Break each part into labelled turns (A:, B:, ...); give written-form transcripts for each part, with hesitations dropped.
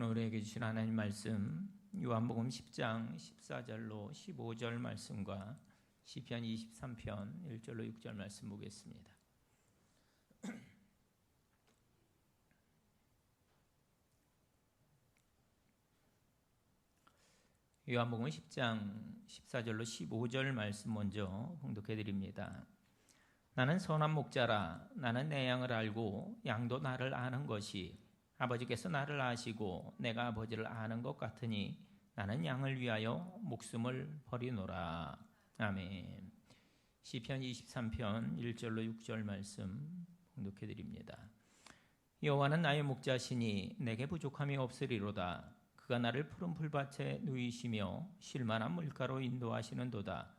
A: 오늘 우리에게 주신 하나님 말씀 요한복음 10장 14절로 15절 말씀과 시편 23편 1절로 6절 말씀 보겠습니다. 요한복음 10장 14절로 15절 말씀 먼저 봉독해 드립니다. 나는 선한 목자라. 나는 내 양을 알고 양도 나를 아는 것이 아버지께서 나를 아시고 내가 아버지를 아는 것 같으니 나는 양을 위하여 목숨을 버리노라. 아멘. 시편 23편 1절로 6절 말씀 봉독해 드립니다. 여호와는 나의 목자시니 내게 부족함이 없으리로다. 그가 나를 푸른 풀밭에 누이시며 쉴만한 물가로 인도하시는도다.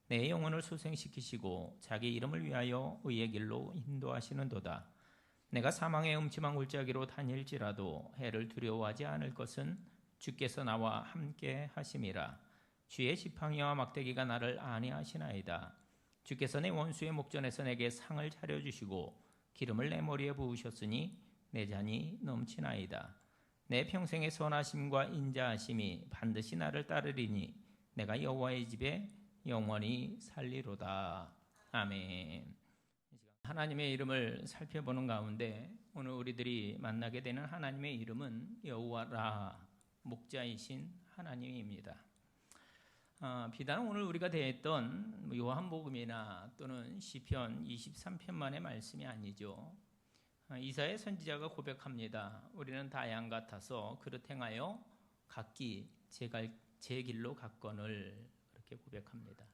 A: 내 영혼을 소생시키시고 자기 이름을 위하여 의의 길로 인도하시는도다. 내가 사망의 음침한 골짜기로 다닐지라도 해를 두려워하지 않을 것은 주께서 나와 함께 하심이라. 주의 지팡이와 막대기가 나를 안위하시나이다. 주께서 내 원수의 목전에서 내게 상을 차려주시고 기름을 내 머리에 부으셨으니 내 잔이 넘치나이다. 내 평생의 선하심과 인자하심이 반드시 나를 따르리니 내가 여호와의 집에 영원히 살리로다. 아멘. 하나님의 이름을 살펴보는 가운데 오늘 우리들이 만나게 되는 하나님의 이름은 여호와라, 목자이신 하나님입니다. 비단 오늘 우리가 대했던 요한복음이나 또는 시편 23편만의 말씀이 아니죠. 이사야 선지자가 고백합니다. 우리는 다 양 같아서 그릇 행하여 각기 제 길로 갔거늘, 그렇게 고백합니다.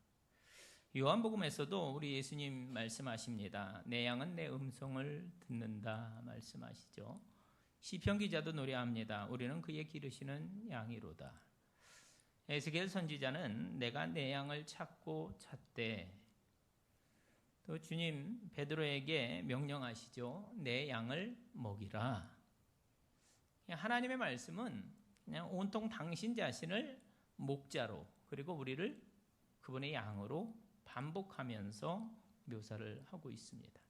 A: 요한복음에서도 우리 예수님 말씀하십니다. 내 양은 내 음성을 듣는다 말씀하시죠. 시편 기자도 노래합니다. 우리는 그의 기르시는 양이로다. 에스겔 선지자는 내가 내 양을 찾고 찾되, 또 주님 베드로에게 명령하시죠. 내 양을 먹이라. 하나님의 말씀은 그냥 온통 당신 자신을 목자로, 그리고 우리를 그분의 양으로 반복하면서 묘사를 하고 있습니다.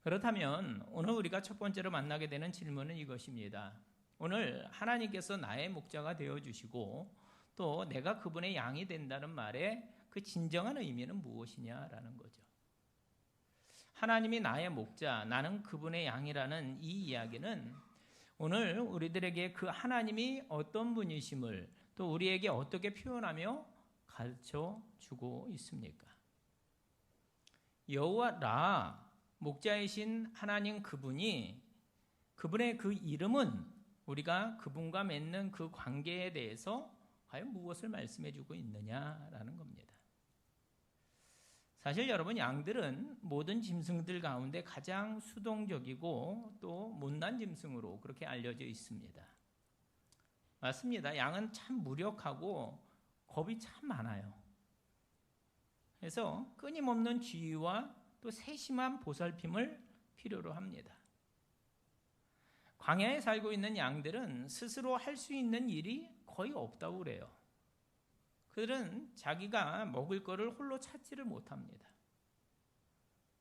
A: 그렇다면 오늘 우리가 첫 번째로 만나게 되는 질문은 이것입니다. 오늘 하나님께서 나의 목자가 되어주시고 또 내가 그분의 양이 된다는 말의 그 진정한 의미는 무엇이냐라는 거죠. 하나님이 나의 목자, 나는 그분의 양이라는 이 이야기는 오늘 우리들에게 그 하나님이 어떤 분이심을 또 우리에게 어떻게 표현하며 가르쳐 주고 있습니까? 여호와 라, 목자이신 하나님 그분이, 그분의 그 이름은 우리가 그분과 맺는 그 관계에 대해서 과연 무엇을 말씀해 주고 있느냐라는 겁니다. 사실 여러분, 양들은 모든 짐승들 가운데 가장 수동적이고 또 못난 짐승으로 그렇게 알려져 있습니다. 맞습니다. 양은 참 무력하고 겁이 참 많아요. 그래서 끊임없는 주의와 또 세심한 보살핌을 필요로 합니다. 광야에 살고 있는 양들은 스스로 할 수 있는 일이 거의 없다고 그래요. 그들은 자기가 먹을 거를 홀로 찾지를 못합니다.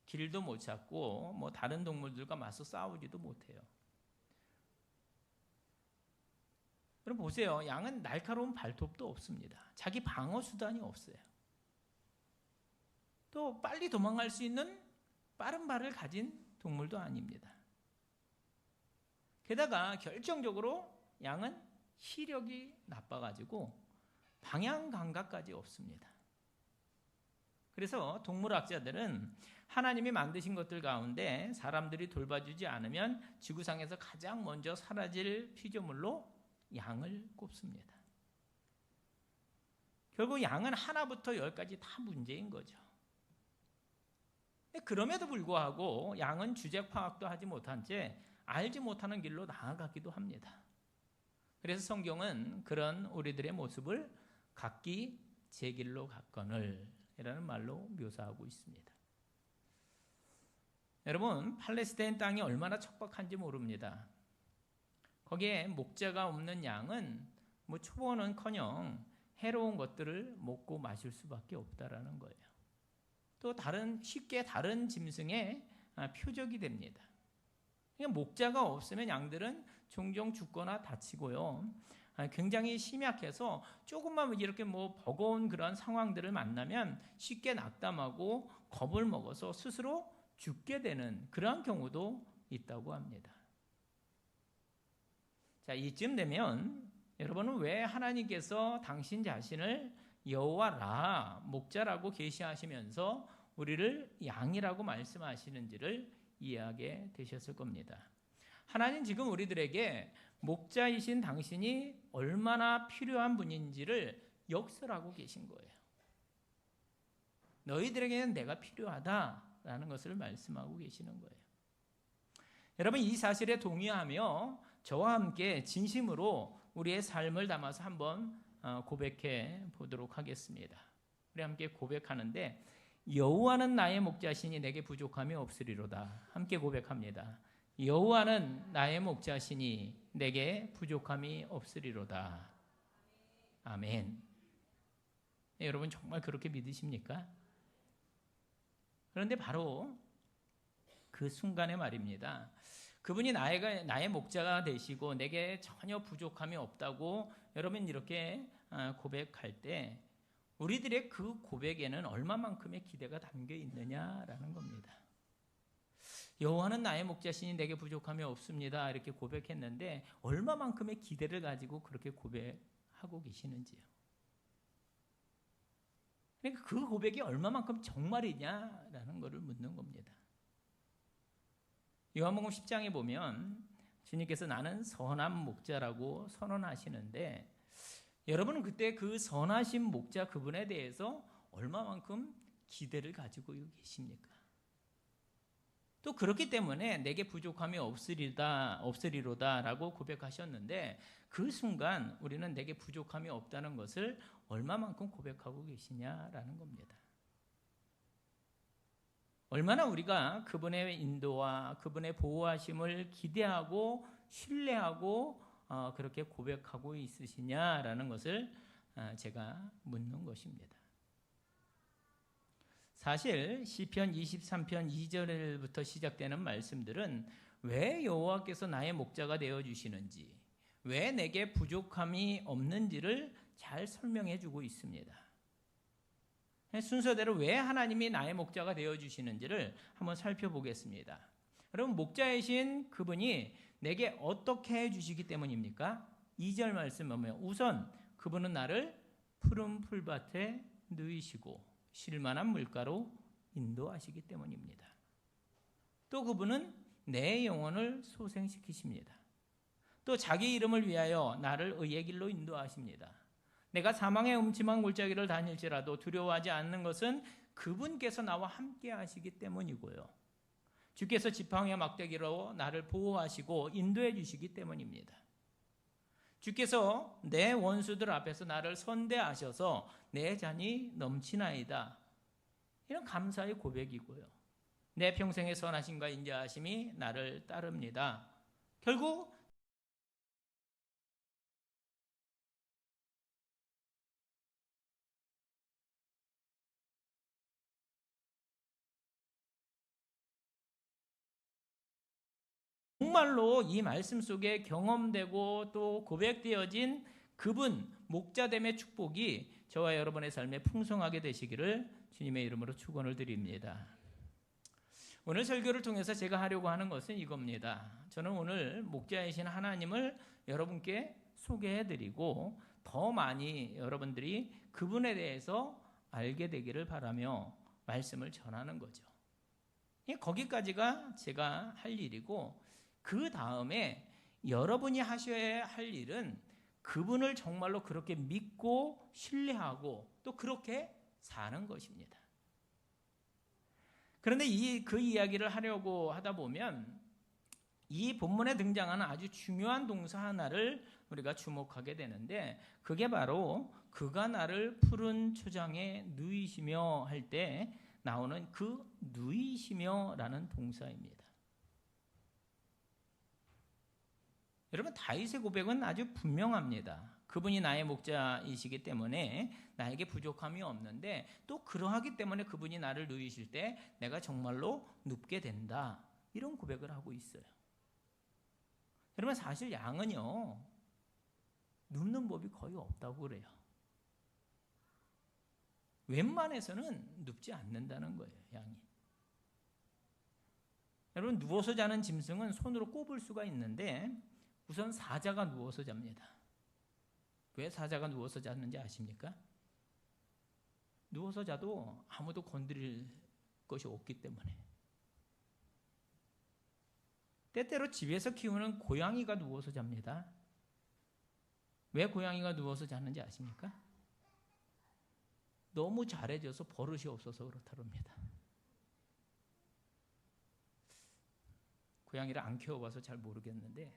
A: 길도 못 찾고 다른 동물들과 맞서 싸우지도 못해요. 여러분 보세요. 양은 날카로운 발톱도 없습니다. 자기 방어 수단이 없어요. 또 빨리 도망갈 수 있는 빠른 발을 가진 동물도 아닙니다. 게다가 결정적으로 양은 시력이 나빠가지고 방향 감각까지 없습니다. 그래서 동물학자들은 하나님이 만드신 것들 가운데 사람들이 돌봐주지 않으면 지구상에서 가장 먼저 사라질 피조물로 양을 꼽습니다. 결국 양은 하나부터 열까지 다 문제인 거죠. 그럼에도 불구하고 양은 주제 파악도 하지 못한 채 알지 못하는 길로 나아가기도 합니다. 그래서 성경은 그런 우리들의 모습을 각기 제 길로 갔거늘 이라는 말로 묘사하고 있습니다. 여러분, 팔레스타인 땅이 얼마나 척박한지 모릅니다. 거기에 목자가 없는 양은 초보는커녕 해로운 것들을 먹고 마실 수밖에 없다라는 거예요. 또 쉽게 다른 짐승의 표적이 됩니다. 그러니까 목자가 없으면 양들은 종종 죽거나 다치고요. 굉장히 심약해서 조금만 이렇게 버거운 그런 상황들을 만나면 쉽게 낙담하고 겁을 먹어서 스스로 죽게 되는 그러한 경우도 있다고 합니다. 자, 이쯤 되면 여러분은 왜 하나님께서 당신 자신을 여호와 라 목자라고 계시하시면서 우리를 양이라고 말씀하시는지를 이해하게 되셨을 겁니다. 하나님 지금 우리들에게 목자이신 당신이 얼마나 필요한 분인지를 역설하고 계신 거예요. 너희들에게는 내가 필요하다라는 것을 말씀하고 계시는 거예요. 여러분, 이 사실에 동의하며 저와 함께 진심으로 우리의 삶을 담아서 한번 고백해 보도록 하겠습니다. 우리 함께 고백하는데, 여호와는 나의 목자시니 내게 부족함이 없으리로다. 함께 고백합니다. 여호와는 나의 목자시니 내게 부족함이 없으리로다. 아멘. 네, 여러분 정말 그렇게 믿으십니까? 그런데 바로 그 순간의 말입니다. 그분이 나의 목자가 되시고 내게 전혀 부족함이 없다고 여러분 이렇게 고백할 때 우리들의 그 고백에는 얼마만큼의 기대가 담겨 있느냐라는 겁니다. 여호와는 나의 목자시니 내게 부족함이 없습니다. 이렇게 고백했는데 얼마만큼의 기대를 가지고 그렇게 고백하고 계시는지요. 그러니까 그 고백이 얼마만큼 정말이냐라는 것을 묻는 겁니다. 요한복음 10장에 보면 주님께서 나는 선한 목자라고 선언하시는데 여러분은 그때 그 선하신 목자 그분에 대해서 얼마만큼 기대를 가지고 계십니까? 또 그렇기 때문에 내게 부족함이 없으리로다라고 고백하셨는데 그 순간 우리는 내게 부족함이 없다는 것을 얼마만큼 고백하고 계시냐라는 겁니다. 얼마나 우리가 그분의 인도와 그분의 보호하심을 기대하고 신뢰하고 그렇게 고백하고 있으시냐라는 것을 제가 묻는 것입니다. 사실 시편 23편 2절부터 시작되는 말씀들은 왜 여호와께서 나의 목자가 되어주시는지, 왜 내게 부족함이 없는지를 잘 설명해 주고 있습니다. 순서대로 왜 하나님이 나의 목자가 되어주시는지를 한번 살펴보겠습니다. 여러분, 목자이신 그분이 내게 어떻게 해주시기 때문입니까? 2절 말씀 보면 우선 그분은 나를 푸른 풀밭에 누이시고 쉴만한 물가로 인도하시기 때문입니다. 또 그분은 내 영혼을 소생시키십니다. 또 자기 이름을 위하여 나를 의의 길로 인도하십니다. 내가 사망의 음침한 골짜기를 다닐지라도 두려워하지 않는 것은 그분께서 나와 함께 하시기 때문이고요. 주께서 지팡이와 막대기로 나를 보호하시고 인도해 주시기 때문입니다. 주께서 내 원수들 앞에서 나를 선대하셔서 내 잔이 넘치나이다. 이런 감사의 고백이고요. 내 평생의 선하심과 인자하심이 나를 따릅니다. 결국 정말로 이 말씀 속에 경험되고 또 고백되어진 그분 목자됨의 축복이 저와 여러분의 삶에 풍성하게 되시기를 주님의 이름으로 축원을 드립니다. 오늘 설교를 통해서 제가 하려고 하는 것은 이겁니다. 저는 오늘 목자이신 하나님을 여러분께 소개해드리고 더 많이 여러분들이 그분에 대해서 알게 되기를 바라며 말씀을 전하는 거죠. 거기까지가 제가 할 일이고 그 다음에 여러분이 하셔야 할 일은 그분을 정말로 그렇게 믿고 신뢰하고 또 그렇게 사는 것입니다. 그런데 그 이야기를 하려고 하다 보면 이 본문에 등장하는 아주 중요한 동사 하나를 우리가 주목하게 되는데 그게 바로 그가 나를 푸른 초장에 누이시며 할 때 나오는 그 누이시며라는 동사입니다. 여러분, 다윗의 고백은 아주 분명합니다. 그분이 나의 목자이시기 때문에 나에게 부족함이 없는데 또 그러하기 때문에 그분이 나를 누이실 때 내가 정말로 눕게 된다. 이런 고백을 하고 있어요. 여러분 사실 양은요 눕는 법이 거의 없다고 그래요. 웬만해서는 눕지 않는다는 거예요, 양이. 여러분 누워서 자는 짐승은 손으로 꼽을 수가 있는데 우선 사자가 누워서 잡니다. 왜 사자가 누워서 자는지 아십니까? 누워서 자도 아무도 건드릴 것이 없기 때문에. 때때로 집에서 키우는 고양이가 누워서 잡니다. 왜 고양이가 누워서 자는지 아십니까? 너무 잘해져서 버릇이 없어서 그렇다랍니다. 고양이를 안 키워봐서 잘 모르겠는데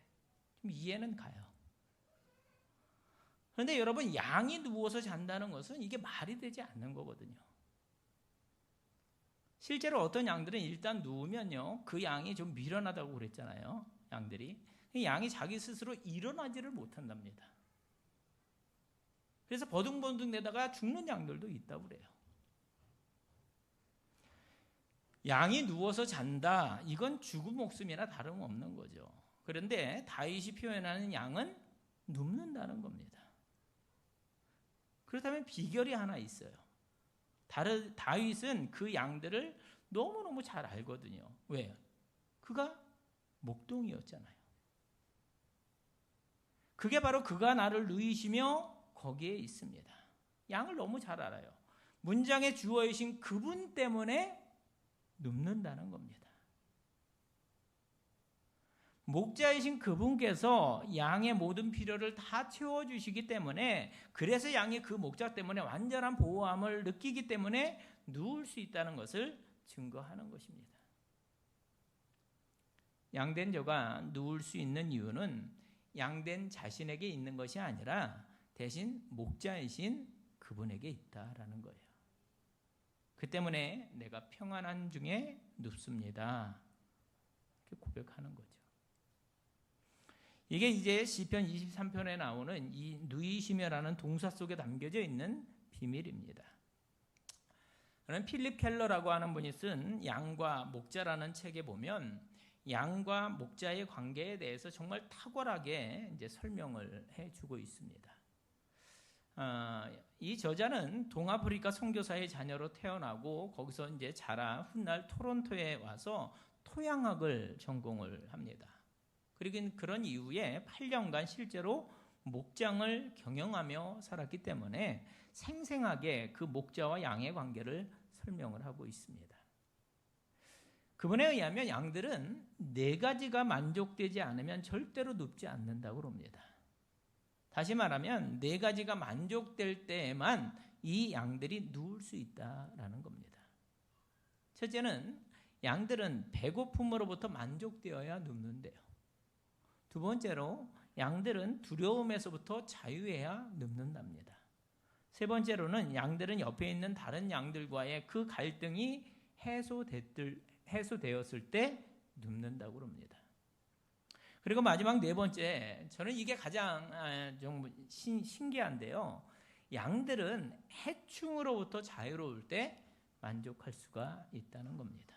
A: 좀 이해는 가요. 그런데 여러분 양이 누워서 잔다는 것은 이게 말이 되지 않는 거거든요. 실제로 어떤 양들은 일단 누우면요 그 양이 좀 미련하다고 그랬잖아요. 양들이 양이 자기 스스로 일어나지를 못한답니다. 그래서 버둥버둥 대다가 죽는 양들도 있다고 그래요. 양이 누워서 잔다, 이건 죽은 목숨이나 다름없는 거죠. 그런데 다윗이 표현하는 양은 눕는다는 겁니다. 그렇다면 비결이 하나 있어요. 다윗은 그 양들을 너무너무 잘 알거든요. 왜? 그가 목동이었잖아요. 그게 바로 그가 나를 누이시며 거기에 있습니다. 양을 너무 잘 알아요. 문장의 주어이신 그분 때문에 눕는다는 겁니다. 목자이신 그분께서 양의 모든 필요를 다 채워주시기 때문에, 그래서 양이 그 목자 때문에 완전한 보호함을 느끼기 때문에 누울 수 있다는 것을 증거하는 것입니다. 양된 저가 누울 수 있는 이유는 양된 자신에게 있는 것이 아니라 대신 목자이신 그분에게 있다라는 거예요. 그 때문에 내가 평안한 중에 눕습니다. 이렇게 고백하는 거죠. 이게 이제 시편 23편에 나오는 이 누이시며라는 동사 속에 담겨져 있는 비밀입니다. 그럼 필립 켈러라고 하는 분이 쓴 양과 목자라는 책에 보면 양과 목자의 관계에 대해서 정말 탁월하게 이제 설명을 해주고 있습니다. 이 저자는 동아프리카 선교사의 자녀로 태어나고 거기서 이제 자라 훗날 토론토에 와서 토양학을 전공을 합니다. 그리고 그런 이후에 8년간 실제로 목장을 경영하며 살았기 때문에 생생하게 그 목자와 양의 관계를 설명을 하고 있습니다. 그분에 의하면 양들은 4가지가 만족되지 않으면 절대로 눕지 않는다고 합니다. 다시 말하면 4가지가 만족될 때에만 이 양들이 누울 수 있다라는 겁니다. 첫째는 양들은 배고픔으로부터 만족되어야 눕는데요. 두 번째로 양들은 두려움에서부터 자유해야 눕는답니다. 세 번째로는 양들은 옆에 있는 다른 양들과의 그 갈등이 해소되었을 때 눕는다고 합니다. 그리고 마지막 4번째, 저는 이게 가장 좀 신기한데요. 양들은 해충으로부터 자유로울 때 만족할 수가 있다는 겁니다.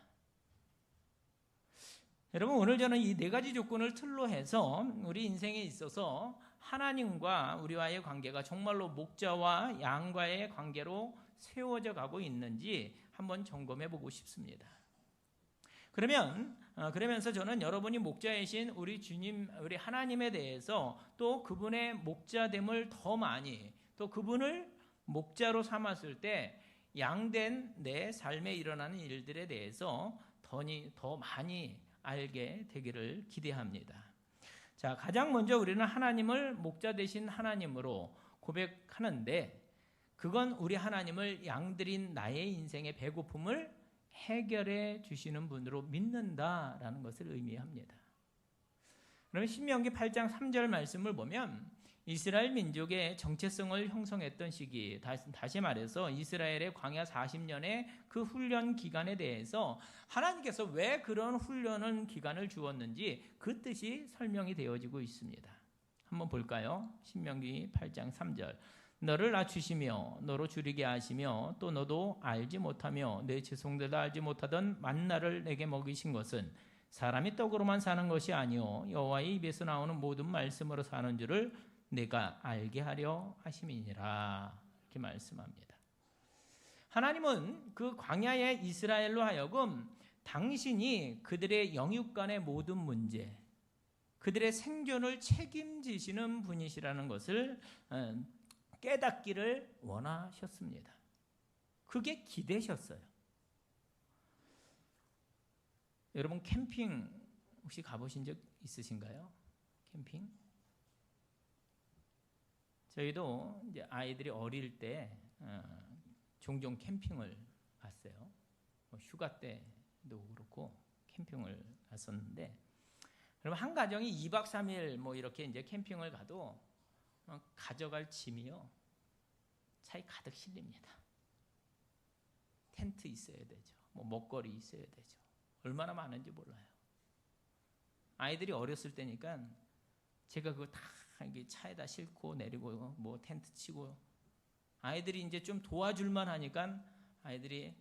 A: 여러분, 오늘 저는 이 4가지 조건을 틀로 해서 우리 인생에 있어서 하나님과 우리와의 관계가 정말로 목자와 양과의 관계로 세워져 가고 있는지 한번 점검해 보고 싶습니다. 그러면서 저는 여러분이 목자이신 우리 주님, 우리 하나님에 대해서 또 그분의 목자됨을 더 많이, 또 그분을 목자로 삼았을 때 양된 내 삶에 일어나는 일들에 대해서 더 많이 알게 되기를 기대합니다. 자, 가장 먼저 우리는 하나님을 목자 되신 하나님으로 고백하는데, 그건 우리 하나님을 양들인 나의 인생의 배고픔을 해결해 주시는 분으로 믿는다라는 것을 의미합니다. 그럼 신명기 8장 3절 말씀을 보면 이스라엘 민족의 정체성을 형성했던 시기, 다시 말해서 이스라엘의 광야 40년의 그 훈련 기간에 대해서 하나님께서 왜 그런 훈련은 기간을 주었는지 그 뜻이 설명이 되어지고 있습니다. 한번 볼까요? 신명기 8장 3절. 너를 낮추시며 너로 줄이게 하시며 또 너도 알지 못하며 내 지성들도 알지 못하던 만나를 내게 먹이신 것은 사람이 떡으로만 사는 것이 아니요 여호와의 입에서 나오는 모든 말씀으로 사는 줄을 내가 알게 하려 하심이니라. 이렇게 말씀합니다. 하나님은 그 광야의 이스라엘로 하여금 당신이 그들의 영육간의 모든 문제, 그들의 생존을 책임지시는 분이시라는 것을 깨닫기를 원하셨습니다. 그게 기대셨어요. 여러분 캠핑 혹시 가보신 적 있으신가요? 캠핑? 저희도 이제 아이들이 어릴 때 종종 캠핑을 갔어요. 휴가 때도 그렇고 캠핑을 갔었는데, 그러면 한 가정이 2박 3일 뭐 이렇게 이제 캠핑을 가도 가져갈 짐이요 차에 가득 실립니다. 텐트 있어야 되죠. 뭐 먹거리 있어야 되죠. 얼마나 많은지 몰라요. 아이들이 어렸을 때니까 제가 그거 다 차에다 싣고 내리고 뭐 텐트 치고, 아이들이 이제 좀 도와줄만 하니까 아이들이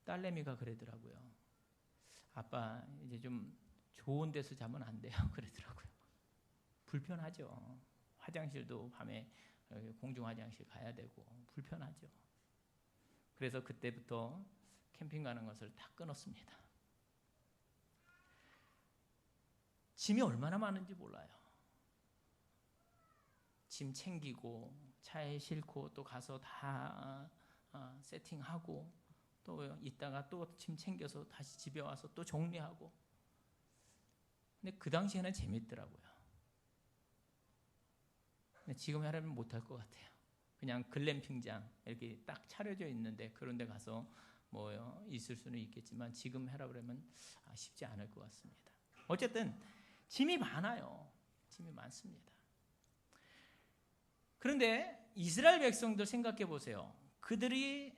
A: 딸내미가 그러더라고요. 아빠 이제 좀 좋은 데서 자면 안 돼요? 그러더라고요. 불편하죠. 화장실도 밤에 공중 화장실 가야 되고 불편하죠. 그래서 그때부터 캠핑 가는 것을 다 끊었습니다. 짐이 얼마나 많은지 몰라요. 짐 챙기고 차에 싣고 또 가서 다 세팅하고 또 있다가 또 짐 챙겨서 다시 집에 와서 또 정리하고. 근데 그 당시에는 재밌더라고요. 근데 지금 하려면 못할 것 같아요. 그냥 글램핑장 이렇게 딱 차려져 있는데 그런 데 가서 뭐 있을 수는 있겠지만 지금 해라 그러면 쉽지 않을 것 같습니다. 어쨌든 짐이 많아요. 짐이 많습니다. 그런데 이스라엘 백성들 생각해 보세요. 그들이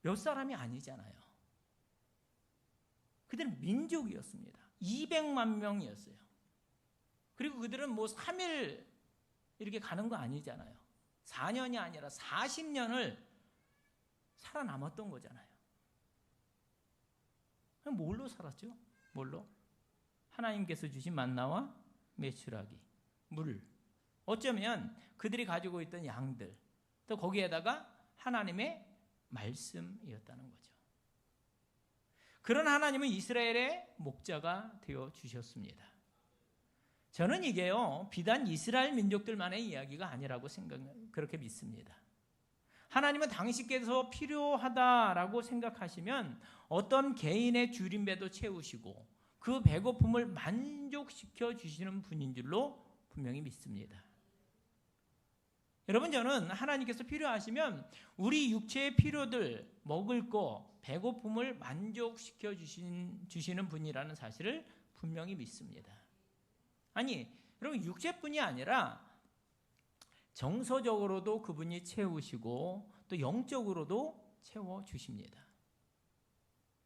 A: 몇 사람이 아니잖아요. 그들은 민족이었습니다. 200만 명이었어요. 그리고 그들은 뭐 3일 이렇게 가는 거 아니잖아요. 4년이 아니라 40년을 살아남았던 거잖아요. 그럼 뭘로 살았죠? 뭘로? 하나님께서 주신 만나와 메추라기, 물. 어쩌면 그들이 가지고 있던 양들, 또 거기에다가 하나님의 말씀이었다는 거죠. 그런 하나님은 이스라엘의 목자가 되어 주셨습니다. 저는 이게요, 비단 이스라엘 민족들만의 이야기가 아니라고 그렇게 믿습니다. 하나님은 당신께서 필요하다라고 생각하시면 어떤 개인의 주림배도 채우시고 그 배고픔을 만족시켜 주시는 분인 줄로 분명히 믿습니다. 여러분, 저는 하나님께서 필요하시면 우리 육체의 필요들, 먹을 거, 배고픔을 만족시켜 주시는 분이라는 사실을 분명히 믿습니다. 아니, 여러분, 육체뿐이 아니라 정서적으로도 그분이 채우시고 또 영적으로도 채워주십니다.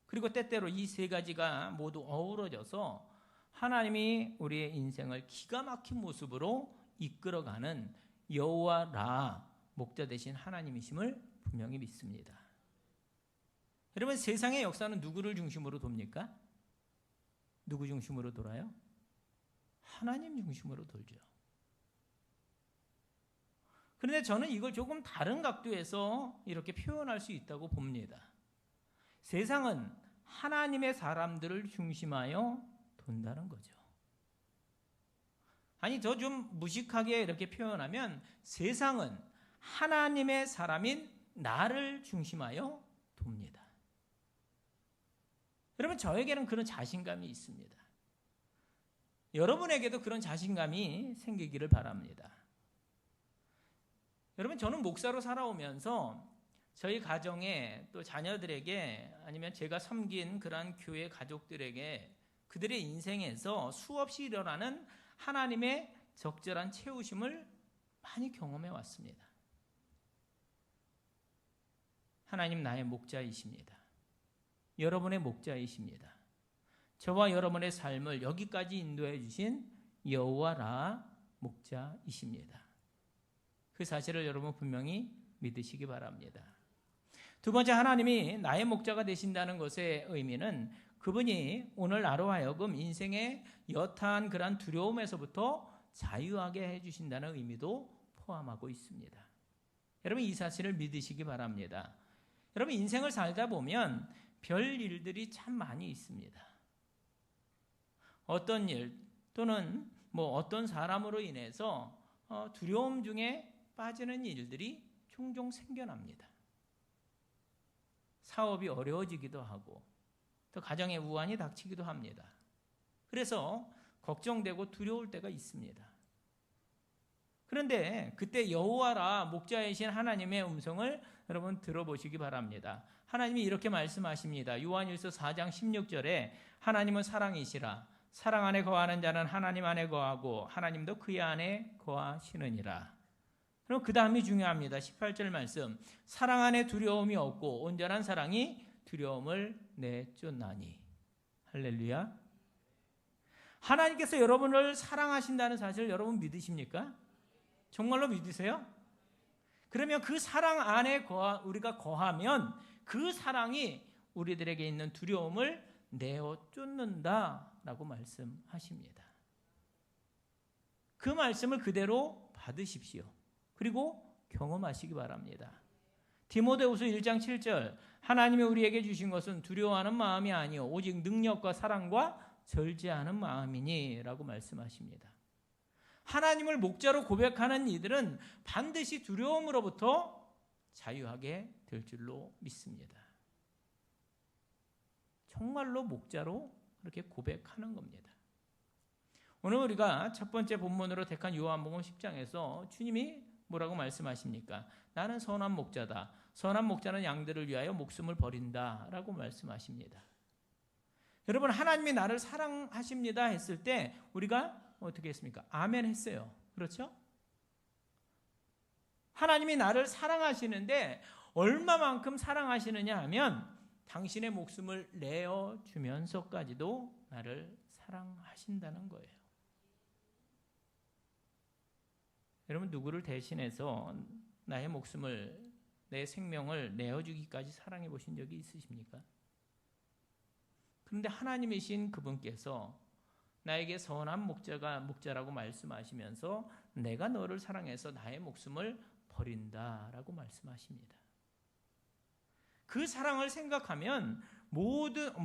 A: 그리고 때때로 이 세 가지가 모두 어우러져서 하나님이 우리의 인생을 기가 막힌 모습으로 이끌어가는 여호와 라 목자 되신 하나님이심을 분명히 믿습니다. 여러분, 세상의 역사는 누구를 중심으로 돕니까? 누구 중심으로 돌아요? 하나님 중심으로 돌죠. 그런데 저는 이걸 조금 다른 각도에서 이렇게 표현할 수 있다고 봅니다. 세상은 하나님의 사람들을 중심하여 돈다는 거죠. 아니, 저 좀 무식하게 이렇게 표현하면 세상은 하나님의 사람인 나를 중심하여 돕니다. 여러분, 저에게는 그런 자신감이 있습니다. 여러분에게도 그런 자신감이 생기기를 바랍니다. 여러분, 저는 목사로 살아오면서 저희 가정에 또 자녀들에게 아니면 제가 섬긴 그러한 교회 가족들에게 그들의 인생에서 수없이 일어나는 하나님의 적절한 채우심을 많이 경험해 왔습니다. 하나님 나의 목자이십니다. 여러분의 목자이십니다. 저와 여러분의 삶을 여기까지 인도해 주신 여호와 라 목자이십니다. 그 사실을 여러분 분명히 믿으시기 바랍니다. 두 번째, 하나님이 나의 목자가 되신다는 것의 의미는 그분이 오늘 나로 하여금 인생의 여타한 그런 두려움에서부터 자유하게 해주신다는 의미도 포함하고 있습니다. 여러분, 이 사실을 믿으시기 바랍니다. 여러분, 인생을 살다 보면 별 일들이 참 많이 있습니다. 어떤 일 또는 어떤 사람으로 인해서 두려움 중에 빠지는 일들이 종종 생겨납니다. 사업이 어려워지기도 하고 또 가정에 우환이 닥치기도 합니다. 그래서 걱정되고 두려울 때가 있습니다. 그런데 그때 여호와라 목자이신 하나님의 음성을 여러분 들어보시기 바랍니다. 하나님이 이렇게 말씀하십니다. 요한일서 4장 16절에 하나님은 사랑이시라. 사랑 안에 거하는 자는 하나님 안에 거하고 하나님도 그의 안에 거하시느니라. 그럼 그 다음이 중요합니다. 18절 말씀. 사랑 안에 두려움이 없고 온전한 사랑이 두려움을 내쫓나니. 할렐루야. 하나님께서 여러분을 사랑하신다는 사실 여러분 믿으십니까? 정말로 믿으세요? 그러면 그 사랑 안에 우리가 거하면 그 사랑이 우리들에게 있는 두려움을 내어쫓는다라고 말씀하십니다. 그 말씀을 그대로 받으십시오. 그리고 경험하시기 바랍니다. 디모데후서 1장 7절 하나님이 우리에게 주신 것은 두려워하는 마음이 아니요 오직 능력과 사랑과 절제하는 마음이니 라고 말씀하십니다. 하나님을 목자로 고백하는 이들은 반드시 두려움으로부터 자유하게 될 줄로 믿습니다. 정말로 목자로 그렇게 고백하는 겁니다. 오늘 우리가 첫 번째 본문으로 택한 요한복음 10장에서 주님이 뭐라고 말씀하십니까? 나는 선한 목자다. 선한 목자는 양들을 위하여 목숨을 버린다 라고 말씀하십니다. 여러분, 하나님이 나를 사랑하십니다 했을 때 우리가 어떻게 했습니까? 아멘 했어요. 그렇죠? 하나님이 나를 사랑하시는데 얼마만큼 사랑하시느냐 하면 당신의 목숨을 내어주면서까지도 나를 사랑하신다는 거예요. 여러분, 누구를 대신해서 나의 목숨을, 내 생명을 내어주기까지 사랑해 보신 적이 있으십니까? 그런데 하나님이신 그분께서 나에게 선한 목자라고 말씀하시면서 내가 너를 사랑해서 나의 목숨을 버린다라고 말씀하십니다. 그 사랑을 생각하면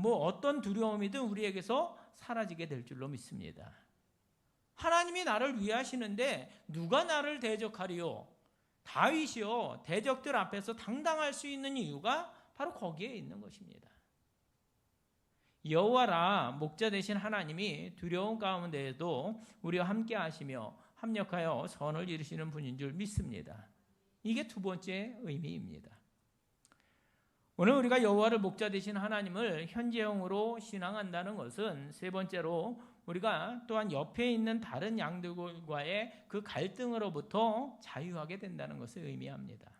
A: 어떤 두려움이든 우리에게서 사라지게 될 줄로 믿습니다. 하나님이 나를 위하시는데 누가 나를 대적하리요? 다윗이요, 대적들 앞에서 당당할 수 있는 이유가 바로 거기에 있는 것입니다. 여호와라 목자 되신 하나님이 두려움 가운데에도 우리와 함께 하시며 합력하여 선을 이루시는 분인 줄 믿습니다. 이게 두 번째 의미입니다. 오늘 우리가 여호와를 목자 되신 하나님을 현재형으로 신앙한다는 것은 세 번째로 우리가 또한 옆에 있는 다른 양들과의 그 갈등으로부터 자유하게 된다는 것을 의미합니다.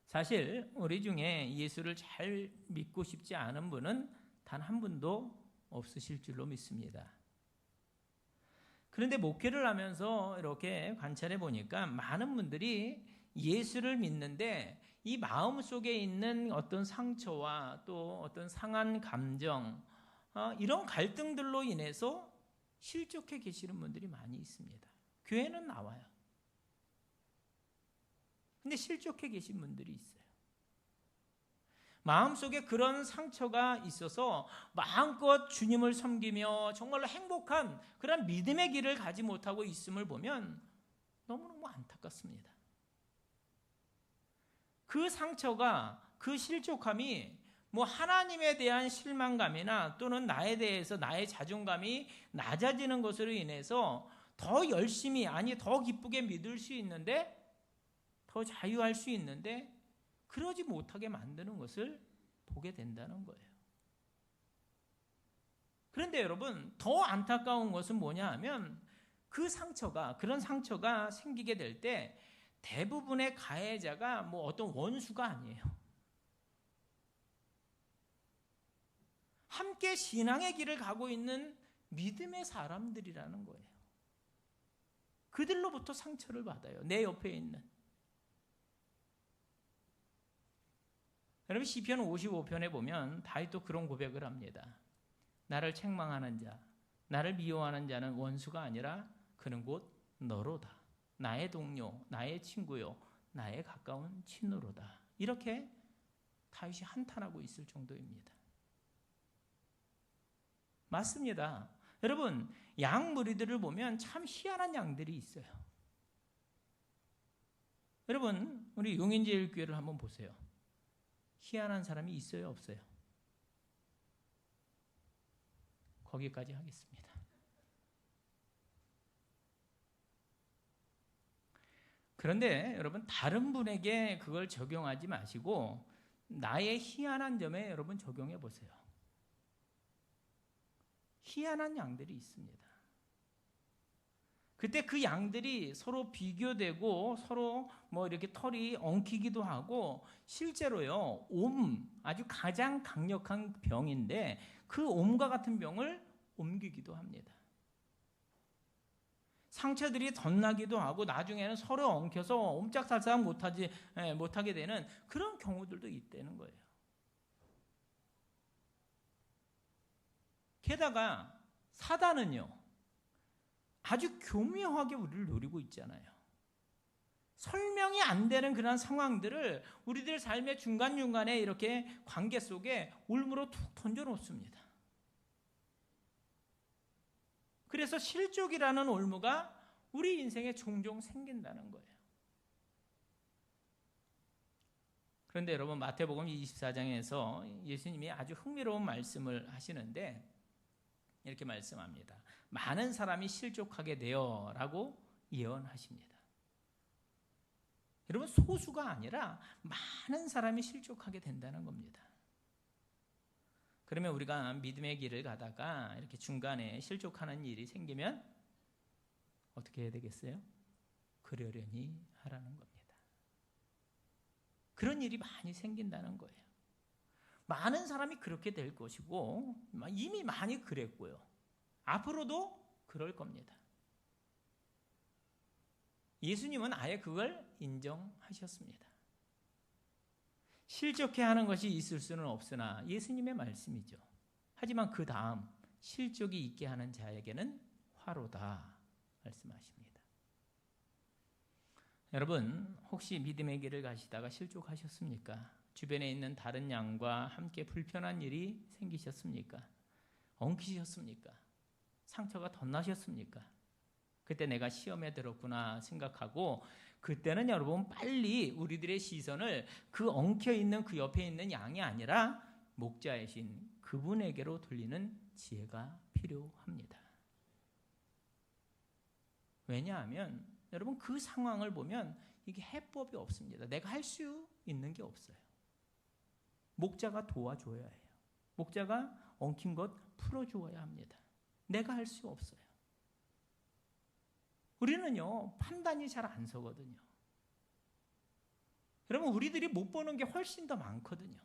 A: 사실 우리 중에 예수를 잘 믿고 싶지 않은 분은 단 한 분도 없으실 줄로 믿습니다. 그런데 목회를 하면서 이렇게 관찰해 보니까 많은 분들이 예수를 믿는데 이 마음 속에 있는 어떤 상처와 또 어떤 상한 감정, 이런 갈등들로 인해서 실족해 계시는 분들이 많이 있습니다. 교회는 나와요. 근데 실족해 계신 분들이 있어요. 마음속에 그런 상처가 있어서 마음껏 주님을 섬기며 정말로 행복한 그런 믿음의 길을 가지 못하고 있음을 보면 너무너무 안타깝습니다. 그 상처가, 그 실족함이 하나님에 대한 실망감이나 또는 나에 대해서 나의 자존감이 낮아지는 것으로 인해서 더 열심히, 더 기쁘게 믿을 수 있는데, 더 자유할 수 있는데 그러지 못하게 만드는 것을 보게 된다는 거예요. 그런데 여러분, 더 안타까운 것은 뭐냐 하면 그런 상처가 생기게 될 때 대부분의 가해자가 어떤 원수가 아니에요. 함께 신앙의 길을 가고 있는 믿음의 사람들이라는 거예요. 그들로부터 상처를 받아요. 내 옆에 있는. 여러분 시편 55편에 보면 다윗도 그런 고백을 합니다. 나를 책망하는 자, 나를 미워하는 자는 원수가 아니라 그는 곧 너로다. 나의 동료, 나의 친구요, 나의 가까운 친구로다. 이렇게 다윗이 한탄하고 있을 정도입니다. 맞습니다. 여러분, 양 무리들을 보면 참 희한한 양들이 있어요. 여러분, 우리 용인제일교회를 한번 보세요. 희한한 사람이 있어요, 없어요? 거기까지 하겠습니다. 그런데 여러분, 다른 분에게 그걸 적용하지 마시고 나의 희한한 점에 여러분 적용해 보세요. 희한한 양들이 있습니다. 그때 그 양들이 서로 비교되고 서로 뭐 이렇게 털이 엉키기도 하고 실제로요, 아주 가장 강력한 병인데 그 옴과 같은 병을 옮기기도 합니다. 상처들이 덧나기도 하고 나중에는 서로 엉켜서 옴짝달싹 못하게 되는 그런 경우들도 있다는 거예요. 게다가 사단은요, 아주 교묘하게 우리를 노리고 있잖아요. 설명이 안 되는 그런 상황들을 우리들 삶의 중간중간에 이렇게 관계 속에 울무로 툭 던져놓습니다. 그래서 실족이라는 올무가 우리 인생에 종종 생긴다는 거예요. 그런데 여러분, 마태복음 24장에서 예수님이 아주 흥미로운 말씀을 하시는데 이렇게 말씀합니다. 많은 사람이 실족하게 되어 라고 예언하십니다. 여러분, 소수가 아니라 많은 사람이 실족하게 된다는 겁니다. 그러면 우리가 믿음의 길을 가다가 이렇게 중간에 실족하는 일이 생기면 어떻게 해야 되겠어요? 그러려니 하라는 겁니다. 그런 일이 많이 생긴다는 거예요. 많은 사람이 그렇게 될 것이고 이미 많이 그랬고요. 앞으로도 그럴 겁니다. 예수님은 아예 그걸 인정하셨습니다. 실족해 하는 것이 있을 수는 없으나 예수님의 말씀이죠. 하지만 그 다음 실족이 있게 하는 자에게는 화로다 말씀하십니다. 여러분, 혹시 믿음의 길을 가시다가 실족하셨습니까? 주변에 있는 다른 양과 함께 불편한 일이 생기셨습니까? 엉키셨습니까? 상처가 덧나셨습니까? 그때 내가 시험에 들었구나 생각하고 그때는 여러분 빨리 우리들의 시선을 그 엉켜있는 그 옆에 있는 양이 아니라 목자이신 그분에게로 돌리는 지혜가 필요합니다. 왜냐하면 여러분 그 상황을 보면 이게 해법이 없습니다. 내가 할 수 있는 게 없어요. 목자가 도와줘야 해요. 목자가 엉킨 것 풀어주어야 합니다. 내가 할 수 없어요. 우리는요, 판단이 잘 안 서거든요. 여러분, 우리들이 못 보는 게 훨씬 더 많거든요.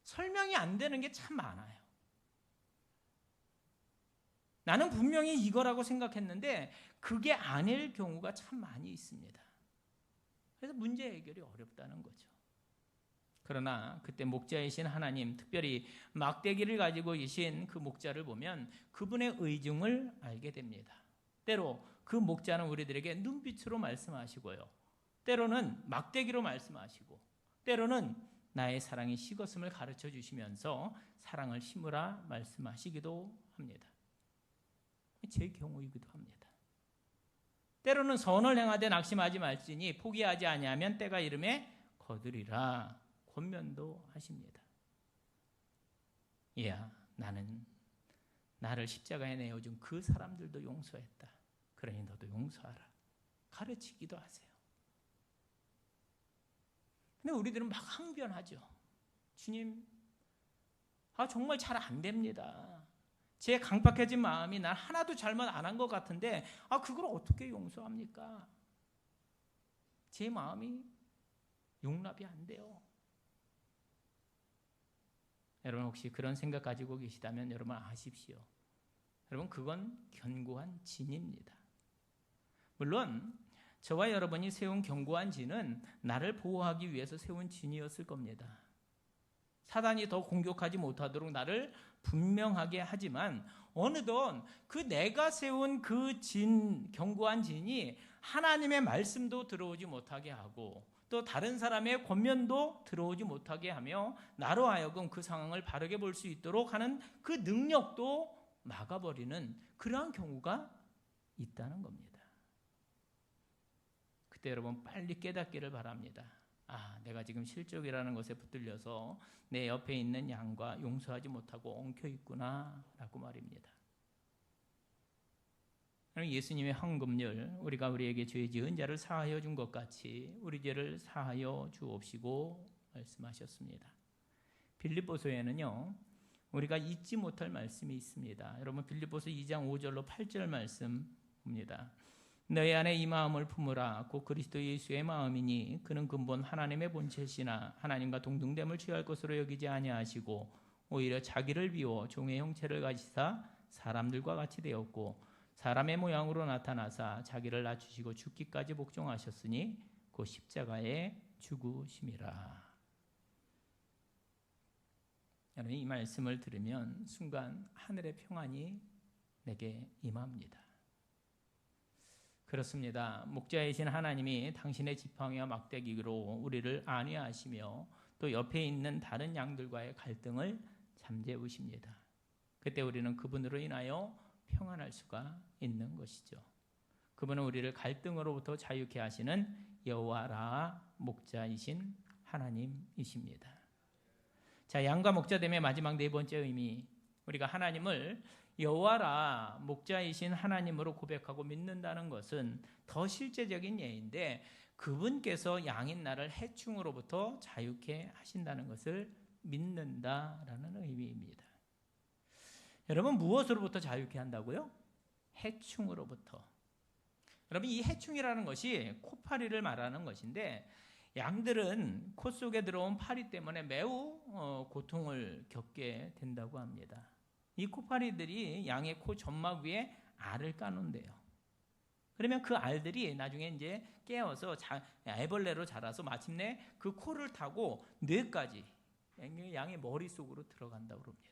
A: 설명이 안 되는 게 참 많아요. 나는 분명히 이거라고 생각했는데 그게 아닐 경우가 참 많이 있습니다. 그래서 문제 해결이 어렵다는 거죠. 그러나 그때 목자이신 하나님, 특별히 막대기를 가지고 계신 그 목자를 보면 그분의 의중을 알게 됩니다. 때로 그 목자는 우리들에게 눈빛으로 말씀하시고요. 때로는 막대기로 말씀하시고 때로는 나의 사랑이 식었음을 가르쳐 주시면서 사랑을 심으라 말씀하시기도 합니다. 제 경우이기도 합니다. 때로는 선을 행하되 낙심하지 말지니 포기하지 아니하면 때가 이름에 거두리라 권면도 하십니다. 이야, 나는 나를 십자가에 내어준 그 사람들도 용서했다. 그러니 너도 용서하라. 가르치기도 하세요. 근데 우리들은 막 항변하죠. 주님, 정말 잘 안 됩니다. 제 강박해진 마음이 난 하나도 잘못 안 한 것 같은데 그걸 어떻게 용서합니까? 제 마음이 용납이 안 돼요. 여러분 혹시 그런 생각 가지고 계시다면 여러분 아십시오. 여러분 그건 견고한 진입니다. 물론 저와 여러분이 세운 견고한 진은 나를 보호하기 위해서 세운 진이었을 겁니다. 사단이 더 공격하지 못하도록 나를 분명하게 하지만 어느덧 그 내가 세운 그 진, 견고한 진이 하나님의 말씀도 들어오지 못하게 하고 또 다른 사람의 권면도 들어오지 못하게 하며 나로 하여금 그 상황을 바르게 볼 수 있도록 하는 그 능력도 막아버리는 그러한 경우가 있다는 겁니다. 그때 여러분 빨리 깨닫기를 바랍니다. 내가 지금 실족이라는 것에 붙들려서 내 옆에 있는 양과 용서하지 못하고 엉켜 있구나 라고 말입니다. 예수님의 헌금률, 우리가 우리에게 죄 지은 자를 사하여 준 것 같이 우리 죄를 사하여 주옵시고 말씀하셨습니다. 빌립보서에는요, 우리가 잊지 못할 말씀이 있습니다. 여러분 빌립보서 2장 5절로 8절 말씀 봅니다. 너희 안에 이 마음을 품으라. 곧 그리스도 예수의 마음이니 그는 근본 하나님의 본체시나 하나님과 동등됨을 취할 것으로 여기지 아니하시고 오히려 자기를 비워 종의 형체를 가지사 사람들과 같이 되었고 사람의 모양으로 나타나사 자기를 낮추시고 죽기까지 복종하셨으니 곧 십자가에 죽으심이라. 여러분 이 말씀을 들으면 순간 하늘의 평안이 내게 임합니다. 그렇습니다. 목자이신 하나님이 당신의 지팡이와 막대기로 우리를 안위하시며 또 옆에 있는 다른 양들과의 갈등을 잠재우십니다. 그때 우리는 그분으로 인하여 평안할 수가 있는 것이죠. 그분은 우리를 갈등으로부터 자유케 하시는 여호와 라 목자이신 하나님이십니다. 자, 양과 목자됨의 마지막 네 번째 의미, 우리가 하나님을 여호와라 목자이신 하나님으로 고백하고 믿는다는 것은 더 실제적인 예인데 그분께서 양인 나를 해충으로부터 자유케 하신다는 것을 믿는다라는 의미입니다. 여러분 무엇으로부터 자유케 한다고요? 해충으로부터. 여러분 이 해충이라는 것이 코파리를 말하는 것인데 양들은 코 속에 들어온 파리 때문에 매우 고통을 겪게 된다고 합니다. 이 코파리들이 양의 코 점막 위에 알을 까놓는데요. 그러면 그 알들이 나중에 이제 깨어서 애벌레로 자라서 마침내 그 코를 타고 뇌까지 양의 머릿속으로 들어간다고 합니다.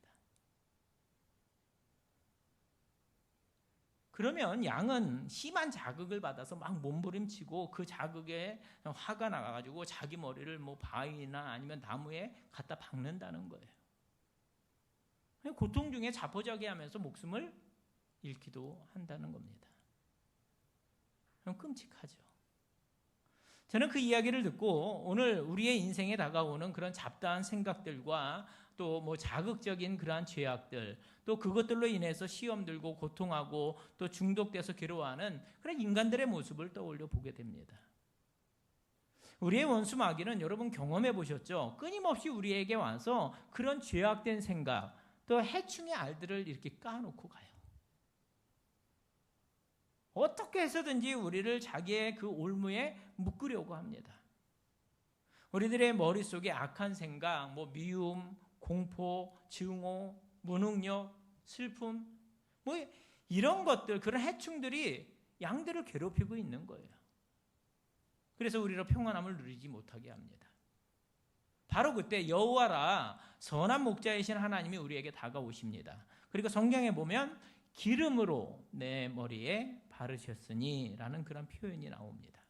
A: 그러면 양은 심한 자극을 받아서 막 몸부림치고 그 자극에 화가 나가지고 자기 머리를 뭐 바위나 아니면 나무에 갖다 박는다는 거예요. 고통 중에 자포자기하면서 목숨을 잃기도 한다는 겁니다. 그럼 끔찍하죠. 저는 그 이야기를 듣고 오늘 우리의 인생에 다가오는 그런 잡다한 생각들과 또 뭐 자극적인 그러한 죄악들, 또 그것들로 인해서 시험 들고 고통하고 또 중독돼서 괴로워하는 그런 인간들의 모습을 떠올려 보게 됩니다. 우리의 원수 마귀는 여러분 경험해 보셨죠? 끊임없이 우리에게 와서 그런 죄악된 생각, 또 해충의 알들을 이렇게 까놓고 가요. 어떻게 해서든지 우리를 자기의 그 올무에 묶으려고 합니다. 우리들의 머릿속에 악한 생각, 뭐 미움, 공포, 증오, 무능력, 슬픔, 뭐 이런 것들, 그런 해충들이 양들을 괴롭히고 있는 거예요. 그래서 우리로 평안함을 누리지 못하게 합니다. 바로 그때 여호와라 선한 목자이신 하나님이 우리에게 다가오십니다. 그리고 성경에 보면 기름으로 내 머리에 바르셨으니 라는 그런 표현이 나옵니다.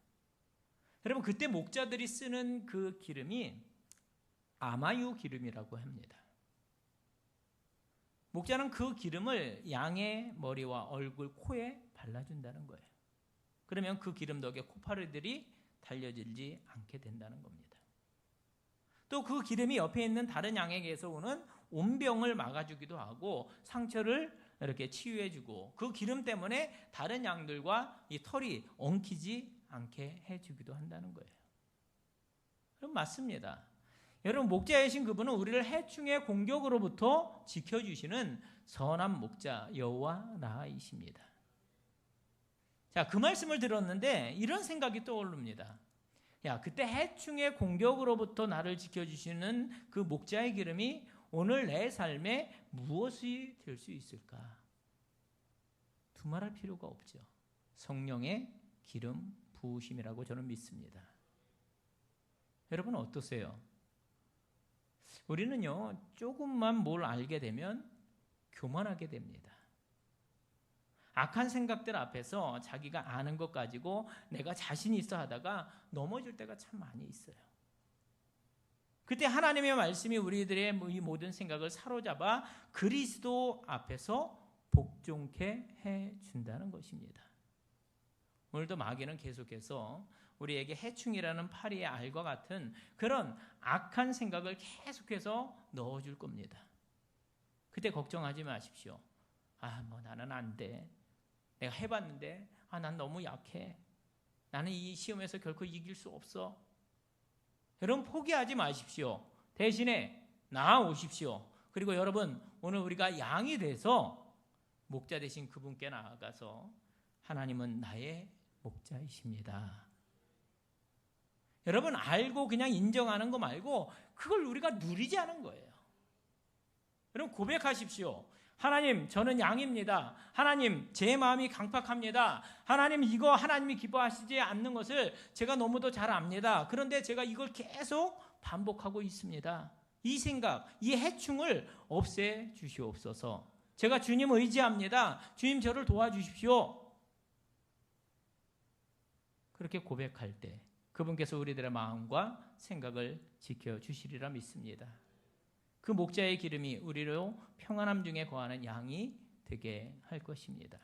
A: 여러분 그때 목자들이 쓰는 그 기름이 아마유 기름이라고 합니다. 목자는 그 기름을 양의 머리와 얼굴, 코에 발라준다는 거예요. 그러면 그 기름 덕에 코파리들이 달려들지 않게 된다는 겁니다. 또 그 기름이 옆에 있는 다른 양에게서 오는 온병을 막아주기도 하고 상처를 이렇게 치유해주고 그 기름 때문에 다른 양들과 이 털이 엉키지 않게 해주기도 한다는 거예요. 그럼 맞습니다. 여러분 목자이신 그분은 우리를 해충의 공격으로부터 지켜주시는 선한 목자 여호와 라이십니다. 자, 그 말씀을 들었는데 이런 생각이 떠오릅니다. 그때 해충의 공격으로부터 나를 지켜주시는 그 목자의 기름이 오늘 내 삶에 무엇이 될 수 있을까? 두말할 필요가 없죠. 성령의 기름 부으심이라고 저는 믿습니다. 여러분 어떠세요? 우리는요, 조금만 뭘 알게 되면 교만하게 됩니다. 악한 생각들 앞에서 자기가 아는 것 가지고 내가 자신 있어 하다가 넘어질 때가 참 많이 있어요. 그때 하나님의 말씀이 우리들의 이 모든 생각을 사로잡아 그리스도 앞에서 복종케 해준다는 것입니다. 오늘도 마귀는 계속해서 우리에게 해충이라는 파리의 알과 같은 그런 악한 생각을 계속해서 넣어줄 겁니다. 그때 걱정하지 마십시오. 나는 안 돼. 내가 해봤는데 난 너무 약해. 나는 이 시험에서 결코 이길 수 없어. 여러분 포기하지 마십시오. 대신에 나아오십시오. 그리고 여러분 오늘 우리가 양이 돼서 목자 되신 그분께 나아가서 하나님은 나의 목자이십니다. 여러분 알고 그냥 인정하는 거 말고 그걸 우리가 누리지 않은 거예요. 여러분 고백하십시오. 하나님 저는 양입니다. 하나님 제 마음이 강팍합니다. 하나님 이거 하나님이 기뻐하시지 않는 것을 제가 너무도 잘 압니다. 그런데 제가 이걸 계속 반복하고 있습니다. 이 생각, 이 해충을 없애 주시옵소서. 제가 주님 의지합니다. 주님 저를 도와주십시오. 그렇게 고백할 때 그분께서 우리들의 마음과 생각을 지켜주시리라 믿습니다. 그 목자의 기름이 우리로 평안함 중에 거하는 양이 되게 할 것입니다.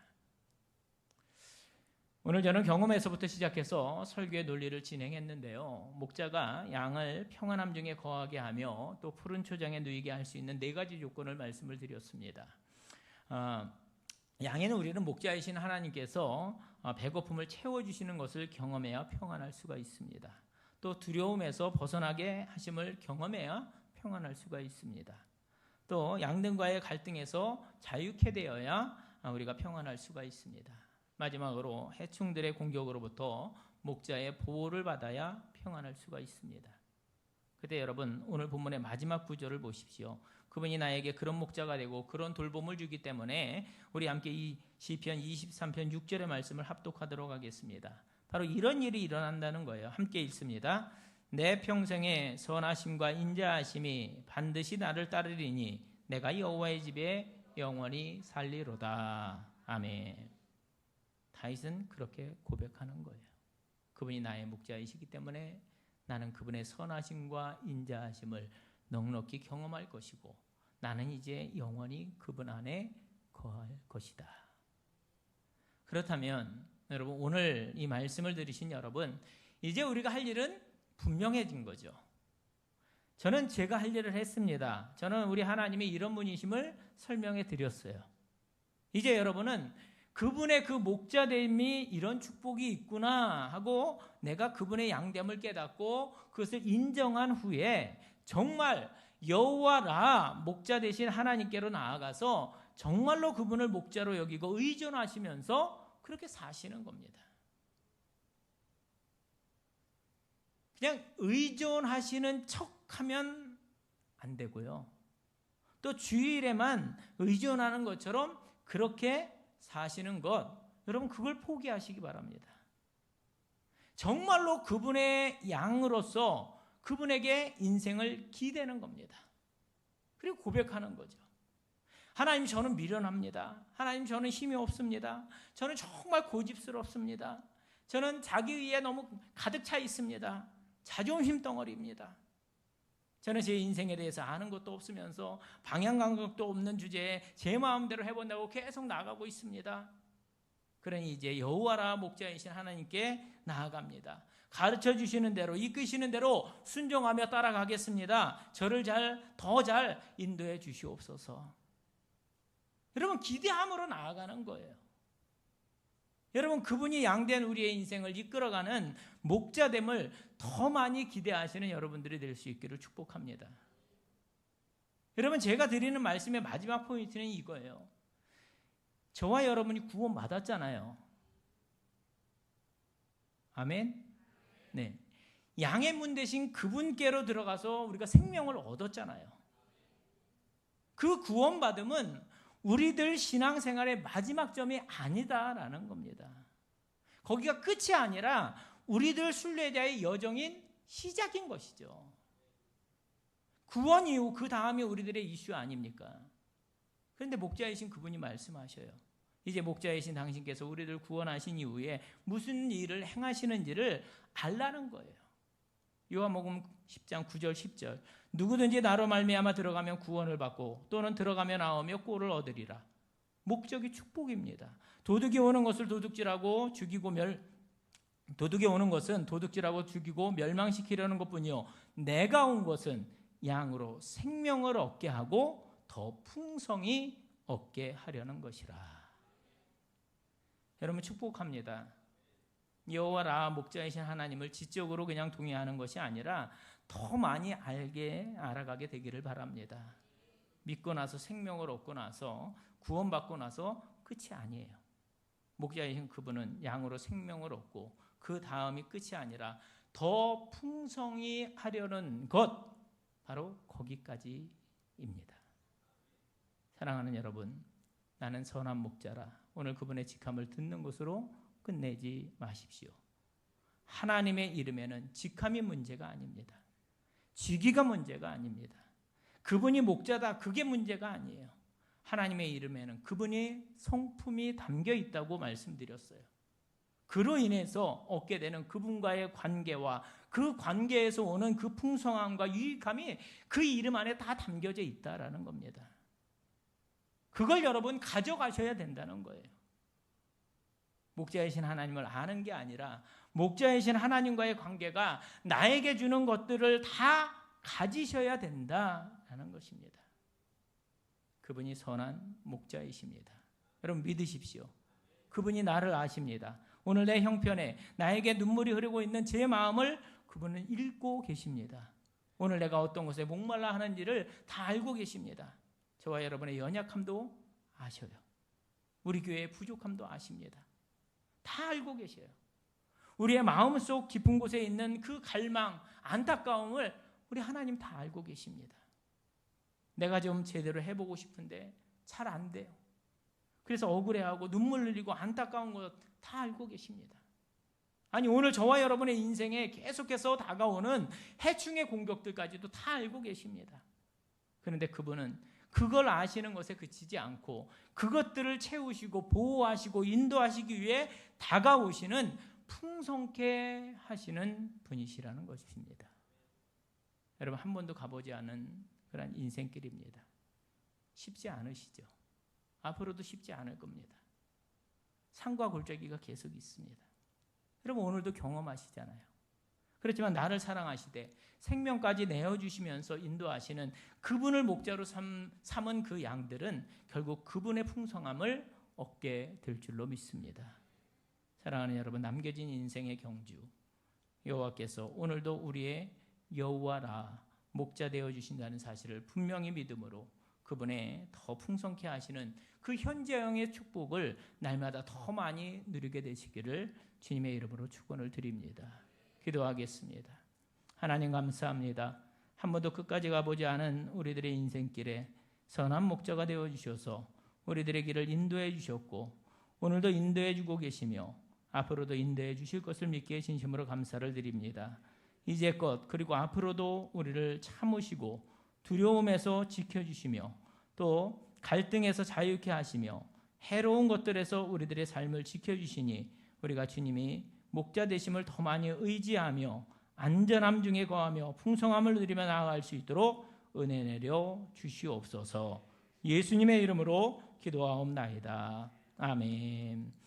A: 오늘 저는 경험에서부터 시작해서 설교의 논리를 진행했는데요. 목자가 양을 평안함 중에 거하게 하며 또 푸른 초장에 누이게 할 수 있는 4가지 조건을 말씀을 드렸습니다. 양에는 우리는 목자이신 하나님께서 배고픔을 채워주시는 것을 경험해야 평안할 수가 있습니다. 또 두려움에서 벗어나게 하심을 경험해야 평안할 수가 있습니다. 또 양들과의 갈등에서 자유케 되어야 우리가 평안할 수가 있습니다. 마지막으로 해충들의 공격으로부터 목자의 보호를 받아야 평안할 수가 있습니다. 그때 여러분 오늘 본문의 마지막 구절을 보십시오. 그분이 나에게 그런 목자가 되고 그런 돌봄을 주기 때문에 우리 함께 이 시편 23편 6절의 말씀을 합독하도록 하겠습니다. 바로 이런 일이 일어난다는 거예요. 함께 읽습니다. 내 평생의 선하심과 인자하심이 반드시 나를 따르리니 내가 여호와의 집에 영원히 살리로다. 아멘. 다윗은 그렇게 고백하는 거예요. 그분이 나의 목자이시기 때문에 나는 그분의 선하심과 인자하심을 넉넉히 경험할 것이고 나는 이제 영원히 그분 안에 거할 것이다. 그렇다면 여러분 오늘 이 말씀을 들으신 여러분 이제 우리가 할 일은 분명해진 거죠. 저는 제가 할 일을 했습니다. 저는 우리 하나님이 이런 분이심을 설명해 드렸어요. 이제 여러분은 그분의 그 목자됨이 이런 축복이 있구나 하고 내가 그분의 양됨을 깨닫고 그것을 인정한 후에 정말 여호와라 목자 되신 하나님께로 나아가서 정말로 그분을 목자로 여기고 의존하시면서 그렇게 사시는 겁니다. 그냥 의존하시는 척하면 안 되고요. 또 주일에만 의존하는 것처럼 그렇게 사시는 것, 여러분 그걸 포기하시기 바랍니다. 정말로 그분의 양으로서 그분에게 인생을 기대는 겁니다. 그리고 고백하는 거죠. 하나님 저는 미련합니다. 하나님 저는 힘이 없습니다. 저는 정말 고집스럽습니다. 저는 자기의에 너무 가득 차 있습니다. 자존심 덩어리입니다. 저는 제 인생에 대해서 아는 것도 없으면서 방향 감각도 없는 주제에 제 마음대로 해본다고 계속 나가고 있습니다. 그러니 이제 여호와라 목자이신 하나님께 나아갑니다. 가르쳐 주시는 대로 이끄시는 대로 순종하며 따라가겠습니다. 저를 더 잘 인도해 주시옵소서. 여러분 기대함으로 나아가는 거예요. 여러분 그분이 양된 우리의 인생을 이끌어가는 목자됨을 더 많이 기대하시는 여러분들이 될 수 있기를 축복합니다. 여러분 제가 드리는 말씀의 마지막 포인트는 이거예요. 저와 여러분이 구원 받았잖아요. 아멘. 네. 양의 문 대신 그분께로 들어가서 우리가 생명을 얻었잖아요. 그 구원받음은 우리들 신앙생활의 마지막 점이 아니다라는 겁니다. 거기가 끝이 아니라 우리들 순례자의 여정인 시작인 것이죠. 구원 이후 그 다음이 우리들의 이슈 아닙니까? 그런데 목자이신 그분이 말씀하셔요. 이제 목자이신 당신께서 우리를 구원하신 이후에 무슨 일을 행하시는지를 알라는 거예요. 요한복음 10장 9절 10절 누구든지 나로 말미암아 들어가면 구원을 받고 또는 들어가며 나오며 꼴을 얻으리라. 목적이 축복입니다. 도둑이 오는 것을 도둑질하고 죽이고 멸망시키려는 것뿐이요 내가 온 것은 양으로 생명을 얻게 하고 더 풍성히 얻게 하려는 것이라. 여러분 축복합니다. 여호와 라 목자이신 하나님을 지적으로 그냥 동의하는 것이 아니라 더 많이 알아가게 되기를 바랍니다. 믿고 나서 생명을 얻고 나서 구원받고 나서 끝이 아니에요. 목자이신 그분은 양으로 생명을 얻고 그 다음이 끝이 아니라 더 풍성히 하려는 것, 바로 거기까지입니다. 사랑하는 여러분, 나는 선한 목자라. 오늘 그분의 직함을 듣는 것으로 끝내지 마십시오. 하나님의 이름에는 직함이 문제가 아닙니다. 직위가 문제가 아닙니다. 그분이 목자다, 그게 문제가 아니에요. 하나님의 이름에는 그분이 성품이 담겨 있다고 말씀드렸어요. 그로 인해서 얻게 되는 그분과의 관계와 그 관계에서 오는 그 풍성함과 유익함이 그 이름 안에 다 담겨져 있다라는 겁니다. 그걸 여러분 가져가셔야 된다는 거예요. 목자이신 하나님을 아는 게 아니라 목자이신 하나님과의 관계가 나에게 주는 것들을 다 가지셔야 된다라는 것입니다. 그분이 선한 목자이십니다. 여러분 믿으십시오. 그분이 나를 아십니다. 오늘 내 형편에 나에게 눈물이 흐르고 있는 제 마음을 그분은 읽고 계십니다. 오늘 내가 어떤 것에 목말라 하는지를 다 알고 계십니다. 저와 여러분의 연약함도 아셔요. 우리 교회의 부족함도 아십니다. 다 알고 계셔요. 우리의 마음속 깊은 곳에 있는 그 갈망, 안타까움을 우리 하나님 다 알고 계십니다. 내가 좀 제대로 해보고 싶은데 잘 안 돼요. 그래서 억울해하고 눈물 흘리고 안타까운 것 다 알고 계십니다. 아니 오늘 저와 여러분의 인생에 계속해서 다가오는 해충의 공격들까지도 다 알고 계십니다. 그런데 그분은 그걸 아시는 것에 그치지 않고 그것들을 채우시고 보호하시고 인도하시기 위해 다가오시는 풍성케 하시는 분이시라는 것입니다. 여러분 한 번도 가보지 않은 그런 인생길입니다. 쉽지 않으시죠? 앞으로도 쉽지 않을 겁니다. 산과 골짜기가 계속 있습니다. 여러분 오늘도 경험하시잖아요. 그렇지만 나를 사랑하시되 생명까지 내어주시면서 인도하시는 그분을 목자로 삼은 그 양들은 결국 그분의 풍성함을 얻게 될 줄로 믿습니다. 사랑하는 여러분, 남겨진 인생의 경주, 여호와께서 오늘도 우리의 여호와라 목자 되어주신다는 사실을 분명히 믿음으로 그분의 더 풍성케 하시는 그 현재형의 축복을 날마다 더 많이 누리게 되시기를 주님의 이름으로 축원을 드립니다. 기도하겠습니다. 하나님 감사합니다. 한 번도 끝까지 가보지 않은 우리들의 인생길에 선한 목자가 되어주셔서 우리들의 길을 인도해 주셨고 오늘도 인도해 주고 계시며 앞으로도 인도해 주실 것을 믿기에 진심으로 감사를 드립니다. 이제껏 그리고 앞으로도 우리를 참으시고 두려움에서 지켜주시며 또 갈등에서 자유케 하시며 해로운 것들에서 우리들의 삶을 지켜주시니 우리가 주님이 목자 되심을 더 많이 의지하며 안전함 중에 거하며 풍성함을 누리며 나아갈 수 있도록 은혜 내려 주시옵소서. 예수님의 이름으로 기도하옵나이다. 아멘.